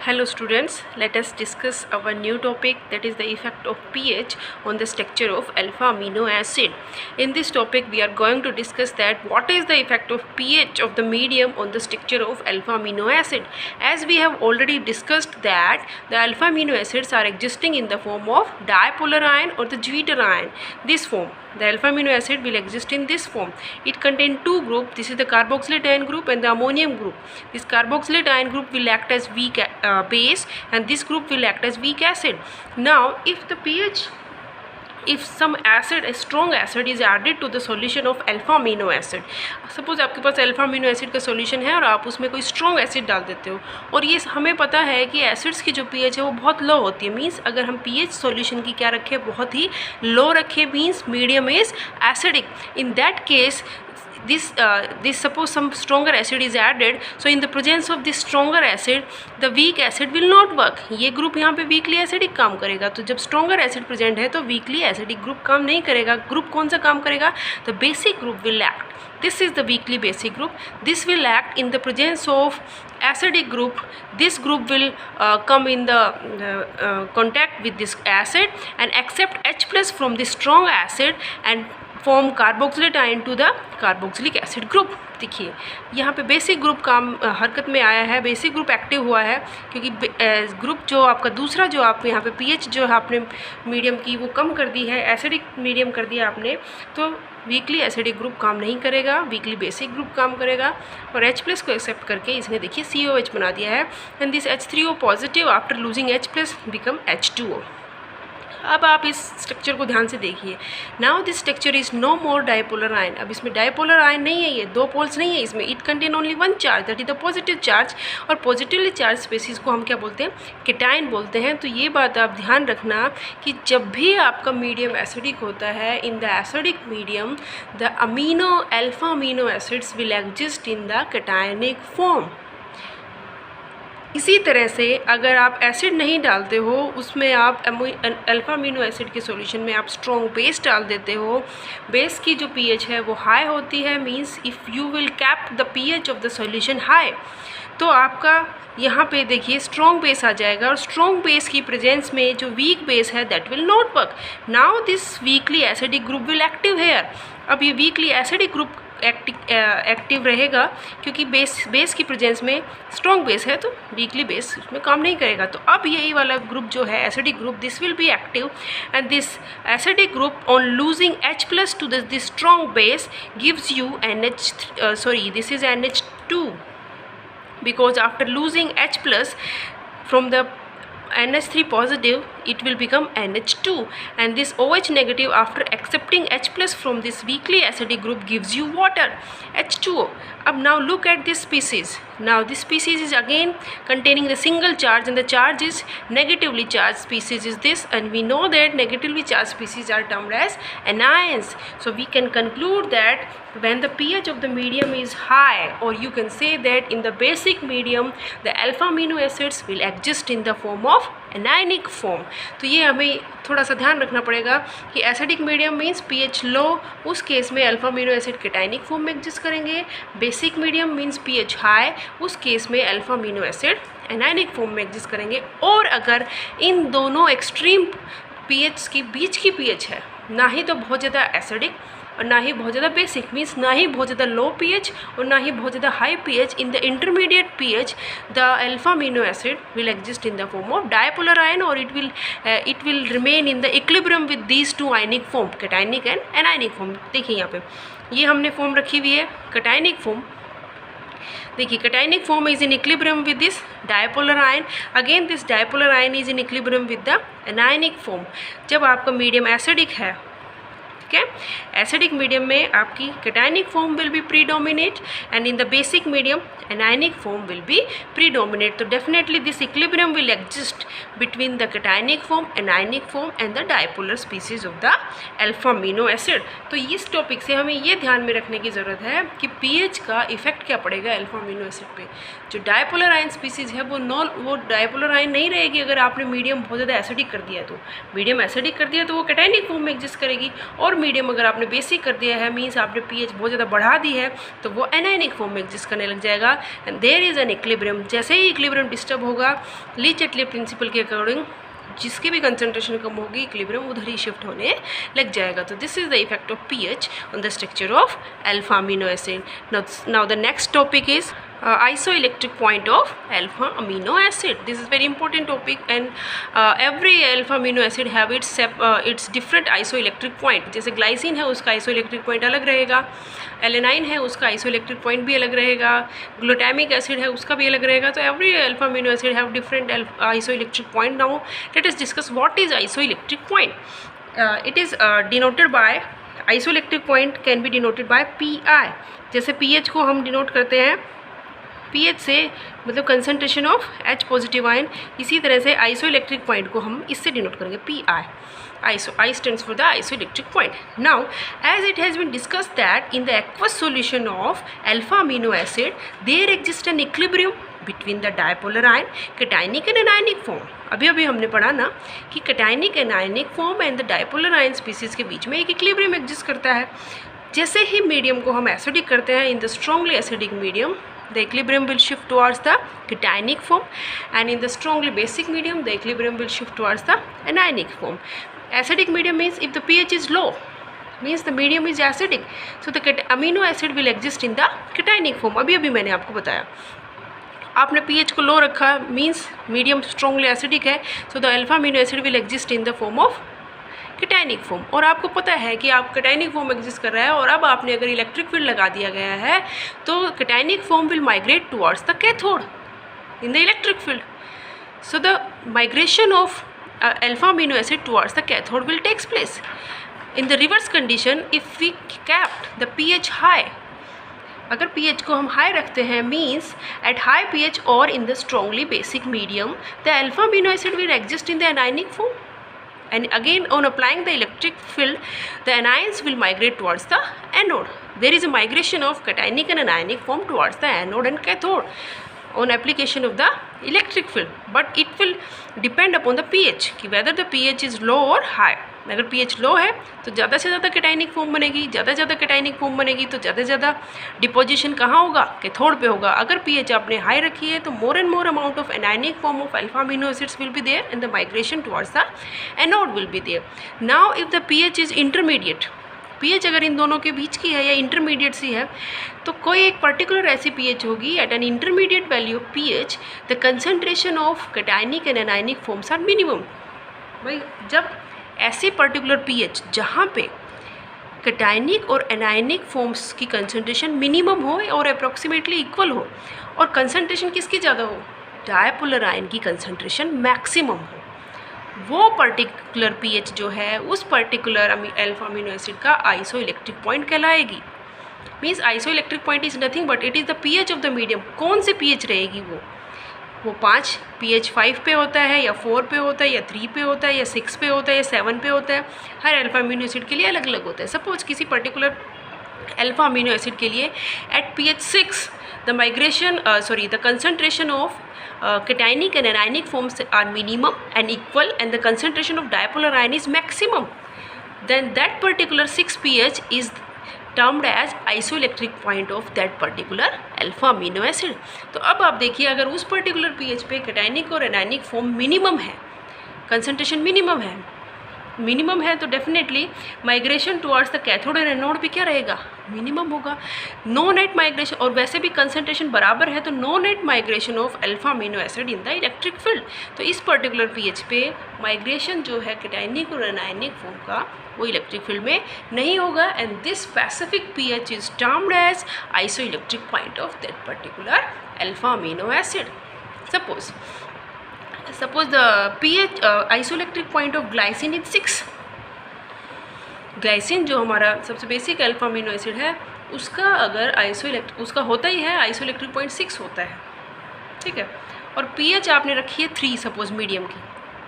Hello students, let us discuss our new topic, that is the effect of pH on the structure of alpha amino acid. In this topic we are going to discuss that what is the effect of pH of the medium on the structure of alpha amino acid. As we have already discussed that the alpha amino acids are existing in the form of dipolar ion or the Zwitter ion. This form, the alpha amino acid will exist in this form. It contains two groups. This is the carboxylate ion group and the ammonium group. This carboxylate ion group will act as weak base and this group will act as weak acid. Now if some acid, a strong acid is added to the solution of alpha amino acid, suppose आपके पास alpha amino acid का solution है और आप उसमें कोई strong acid डाल देते हो और ये हमें पता है कि एसिड्स की जो पीएच है वो बहुत लो होती है. मींस अगर हम पीएच सॉल्यूशन की क्या रखें, बहुत ही लो रखें, means medium is acidic. In that case this suppose some stronger acid is added, so in the presence of this stronger acid the weak acid will not work. ये group यहाँ पे weakly acidic काम करेगा. तो जब stronger acid present है तो weekly acidic group काम नहीं करेगा. ग्रुप कौन सा काम करेगा? The basic group will act. This is the weakly basic group. This will act in the presence of acidic group. This group will come in the contact with this acid and accept H plus from the strong acid and form carboxylate ion to the carboxylic acid group. देखिए यहाँ पे basic group काम हरकत में आया है, basic group active हुआ है क्योंकि ग्रुप जो आपका दूसरा जो आप यहाँ पे पीएच जो है आपने मीडियम की वो कम कर दी है, एसिडिक मीडियम कर दिया आपने, तो वीकली एसिडिक ग्रुप काम नहीं करेगा, वीकली बेसिक ग्रुप काम करेगा. और H प्लस को एक्सेप्ट करके इसने देखिए COH बना दिया है and this H3O positive after losing H plus become H2O. अब आप इस स्ट्रक्चर को ध्यान से देखिए. Now this structure is no more dipolar ion. अब इसमें डाइपोलर आयन नहीं है, ये दो पोल्स नहीं है इसमें. It contain only one charge, that is the positive charge. और पॉजिटिवली चार्ज स्पेसीज को हम क्या बोलते हैं? केटाइन बोलते हैं. तो ये बात आप ध्यान रखना कि जब भी आपका मीडियम एसिडिक होता है, in the acidic medium the alpha amino acids will exist in the cationic form. इसी तरह से अगर आप एसिड नहीं डालते हो, उसमें आप अल्फा अमीनो एसिड के सॉल्यूशन में आप स्ट्रॉन्ग बेस डाल देते हो, बेस की जो पीएच है वो हाई होती है. Means if you will cap the pH of the solution high, तो आपका यहाँ पे देखिए स्ट्रॉन्ग बेस आ जाएगा और स्ट्रॉन्ग बेस की प्रेजेंस में जो वीक बेस है that will not work. Now this weakly acidic group will active here. अब ये वीकली एसिडिक ग्रुप एक्टिव रहेगा क्योंकि बेस की प्रेजेंस में स्ट्रॉन्ग बेस है, तो वीकली बेस उसमें काम नहीं करेगा. तो अब यही वाला ग्रुप जो है acidic group, this will be active and this acidic group on losing H plus two this strong base gives you this is NH2 because after losing H plus from the NH3 positive it will become NH2 and this OH negative after accepting H plus from this weakly acidic group gives you water, H2O. अब now look at this species. Now this species is again containing the single charge and the charge is negatively charged species is this, and we know that negatively charged species are termed as anions. So we can conclude that when the pH of the medium is high, or you can say that in the basic medium the alpha amino acids will exist in the form of anionic form. तो ये हमें थोड़ा सा ध्यान रखना पड़ेगा कि acidic medium means pH लो, उस केस में अल्फा अमीनो एसिड केटाइनिक फॉर्म में एग्जिस्ट करेंगे. Basic medium means pH high, उस केस में alpha amino acid anionic form में एग्जिस्ट करेंगे. और अगर इन दोनों एक्सट्रीम पीएच की बीच की पीएच है, ना ही तो बहुत ज़्यादा एसिडिक और ना ही बहुत ज़्यादा बेसिक, मीन्स ना ही बहुत ज़्यादा लो पीएच और ना ही बहुत ज़्यादा high pH, in the intermediate pH the alpha amino acid will exist in the form of dipolar ion और it will remain in the equilibrium with these two ionic form, cationic and anionic form. देखिए यहाँ पे ये हमने form रखी हुई है cationic form. देखिए cationic form is in equilibrium with this dipolar ion. Again this dipolar ion is in equilibrium with the anionic form. जब आपका मीडियम एसिडिक है, एसिडिक मीडियम में आपकी cationic form will be predominate and in the basic medium anionic form will be predominate. तो definitely this equilibrium will exist between the cationic form, anionic form and the dipolar species of the alpha amino acid. तो इस topic से हमें ये ध्यान में रखने की ज़रूरत है कि पीएच का इफेक्ट क्या पड़ेगा अल्फा अमीनो एसिड पे. जो डायपोलर आयन स्पीसीज है वो डायपोलर आयन नहीं रहेगी अगर आपने मीडियम बहुत ज़्यादा एसिडिक कर दिया. तो मीडियम एसिडिक कर दिया तो वो कैटायनिक फॉर्म में एग्जिस्ट करेगी और मीडियम अगर आपने बेसिक कर दिया है, मीन्स आपने pH बहुत ज़्यादा बढ़ा दी है, तो वो एनायनिक फॉर्म में एग्जिस्ट करने लग जाएगा। And there is an equilibrium, जैसे ही इक्विलिब्रियम डिस्टर्ब होगा ली-चटले प्रिंसिपल के अकॉर्डिंग जिसकी भी कंसंट्रेशन कम होगी इक्विलिब्रियम उधर ही शिफ्ट होने लग जाएगा। तो this is the effect of pH on the structure of alpha amino acid. Now the next topic is isoelectric point of alpha amino acid. This is very important topic, and every alpha amino acid have its different isoelectric point. जैसे glycine है उसका isoelectric point अलग रहेगा, alanine है उसका isoelectric point भी अलग रहेगा, ग्लूटामिक एसिड है उसका भी अलग रहेगा। तो every alpha amino acid have different isoelectric point. Now let us discuss what is isoelectric point. It is denoted by isoelectric point can be denoted by Pi. जैसे pH को हम डिनोट करते हैं pH से, मतलब concentration of H positive ion, इसी तरह से आइसोइलेक्ट्रिक पॉइंट को हम इससे डिनोट करेंगे Pi. I stands for the isoelectric point. Now, as it has been discussed that in the aqueous solution of alpha amino acid, there exists an equilibrium between the dipolar ion, cationic and anionic form. अभी हमने पढ़ा ना कि cationic and anionic form and the dipolar ion species के बीच में एक equilibrium exist करता है। जैसे ही मीडियम को हम एसिडिक करते हैं, in the strongly acidic medium the equilibrium will shift towards the cationic form, and in the strongly basic medium the equilibrium will shift towards the anionic form. Acidic medium means if the pH is low, means the medium is acidic, so the amino acid will exist in the cationic form. अभी मैंने आपको बताया, आपने pH को लो रखा means medium strongly acidic है, so the alpha amino acid will exist in the form of cationic form. और आपको पता है कि आप कैटायनिक फॉर्म एग्जिस्ट कर रहा है, और अब आपने अगर इलेक्ट्रिक फील्ड लगा दिया गया है तो cationic form will migrate towards the cathode in the electric field. So the migration of alpha amino acid towards the cathode will takes place. In the reverse condition if we kept the pH high, अगर pH को हम high रखते हैं means at high pH और in the strongly basic medium the alpha amino acid will exist in the anionic form, and again on applying the electric field the anions will migrate towards the anode. There is a migration of cationic and anionic form towards the anode and cathode on application of the electric field, but it will depend upon the pH कि whether the pH is low or high. अगर pH लो है तो ज़्यादा से ज़्यादा cationic form बनेगी, ज़्यादा से ज़्यादा कैटायनिक फॉर्म बनेगी तो ज़्यादा से ज़्यादा डिपोजिशन कहाँ होगा, कैथोड पे होगा। अगर pH आपने हाई रखी है तो more and more amount of anionic form of alpha amino acids will be there and the migration towards the anode will be there. Now if the pH is intermediate, pH अगर इन दोनों के बीच की है या intermediate सी है तो कोई एक पर्टिकुलर ऐसी pH होगी at an intermediate value of pH the concentration of cationic and anionic forms are minimum. भाई जब ऐसे पर्टिकुलर pH जहाँ पे कैटायनिक और एनायनिक फॉर्म्स की कंसंट्रेशन मिनिमम हो और अप्रॉक्सीमेटली इक्वल हो, और कंसंट्रेशन किसकी ज़्यादा हो, डायपोलर आयन की कंसंट्रेशन मैक्सिमम हो, वो पर्टिकुलर pH जो है उस पर्टिकुलर अल्फा अमीनो एसिड का आइसोइलेक्ट्रिक पॉइंट कहलाएगी। Means isoelectric point is nothing but it is the pH of the medium. कौन से pH रहेगी वो 5 pH 5 पे होता है या 4 पे होता है या 3 पे होता है या 6 पे होता है या 7 पे होता है, हर अल्फा अमीनो एसिड के लिए अलग अलग होता है। सपोज किसी पर्टिकुलर अल्फा अमीनो एसिड के लिए eight pH 6 the concentration of cationic and anionic forms are minimum and equal and the concentration of dipolar ion is maximum, then that particular 6 pH is termed as isoelectric point of that particular alpha amino acid. तो अब आप देखिए अगर उस particular pH पे cationic और anionic form minimum है, concentration minimum है तो definitely migration towards the cathode और एनोड भी क्या रहेगा, मिनिमम होगा। नो नेट माइग्रेशन, और वैसे भी कंसंट्रेशन बराबर है तो no net migration of alpha amino acid in the electric field. तो इस पर्टिकुलर pH पे माइग्रेशन जो है कैटायनिक और एनायनिक फॉर्म का वो इलेक्ट्रिक फील्ड में नहीं होगा, and this specific pH is termed as isoelectric point of that particular alpha amino acid. Suppose the pH isoelectric point of glycine is 6. Glycine जो हमारा सबसे बेसिक अल्फा अमीनो एसिड है उसका अगर उसका होता ही है आइसोइलेक्ट्रिक पॉइंट 6 होता है, ठीक है, और pH आपने रखी है 3 सपोज मीडियम की,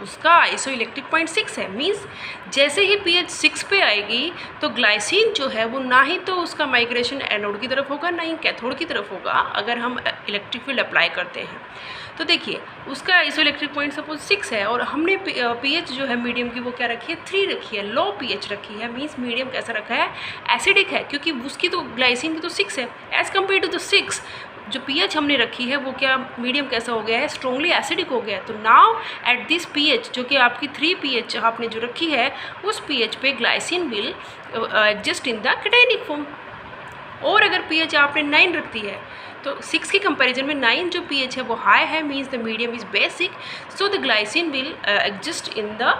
उसका आइसोइलेक्ट्रिक पॉइंट 6 है। मीन्स जैसे ही pH 6 पे आएगी तो ग्लाइसिन जो है वो ना ही तो उसका माइग्रेशन एनोड की तरफ होगा ना ही कैथोड की तरफ होगा अगर हम इलेक्ट्रिक फील्ड अप्लाई करते हैं। तो देखिए उसका आइसोइलेक्ट्रिक पॉइंट सपोज 6 है और हमने पीएच जो है मीडियम की वो क्या रखी है 3 रखी है, लो पीएच रखी है, मीन्स मीडियम कैसा रखा है एसिडिक है, क्योंकि उसकी तो ग्लाइसिन की तो 6 है एज़ कम्पेयर टू द 6 जो पीएच हमने रखी है वो क्या मीडियम कैसा हो गया है स्ट्रॉन्गली एसिडिक हो गया है। तो नाउ एट दिस पीएच जो कि आपकी 3 पीएच आपने जो रखी है उस पीएच पे glycine will exist in the cationic form. और अगर पीएच आपने 9 रखती है तो 6 के कंपैरिजन में 9 जो पीएच है वो हाई है, means the medium is basic, so the glycine will exist in the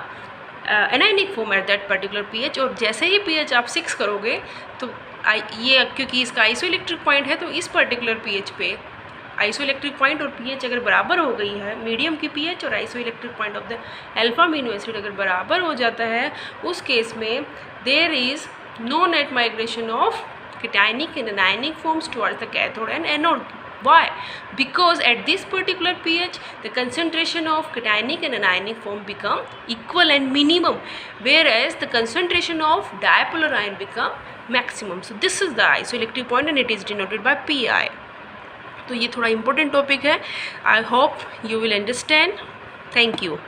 anionic form at that particular pH. और जैसे ही पीएच आप 6 करोगे तो ये क्योंकि इसका आइसोइलेक्ट्रिक पॉइंट है तो इस पर्टिकुलर पीएच पे आइसोइलेक्ट्रिक पॉइंट और पीएच अगर बराबर हो गई है, मीडियम की पीएच और isoelectric point of the alpha amino acid अगर बराबर हो जाता है, उस केस में there is no net migration of cationic and anionic forms towards the cathode and anode. Why? Because at this particular pH the concentration of cationic and anionic form become equal and minimum, whereas the concentration of dipolar ion become maximum. So this is the isoelectric point and it is denoted by Pi. तो ये थोड़ा important topic है. I hope you will understand. Thank you.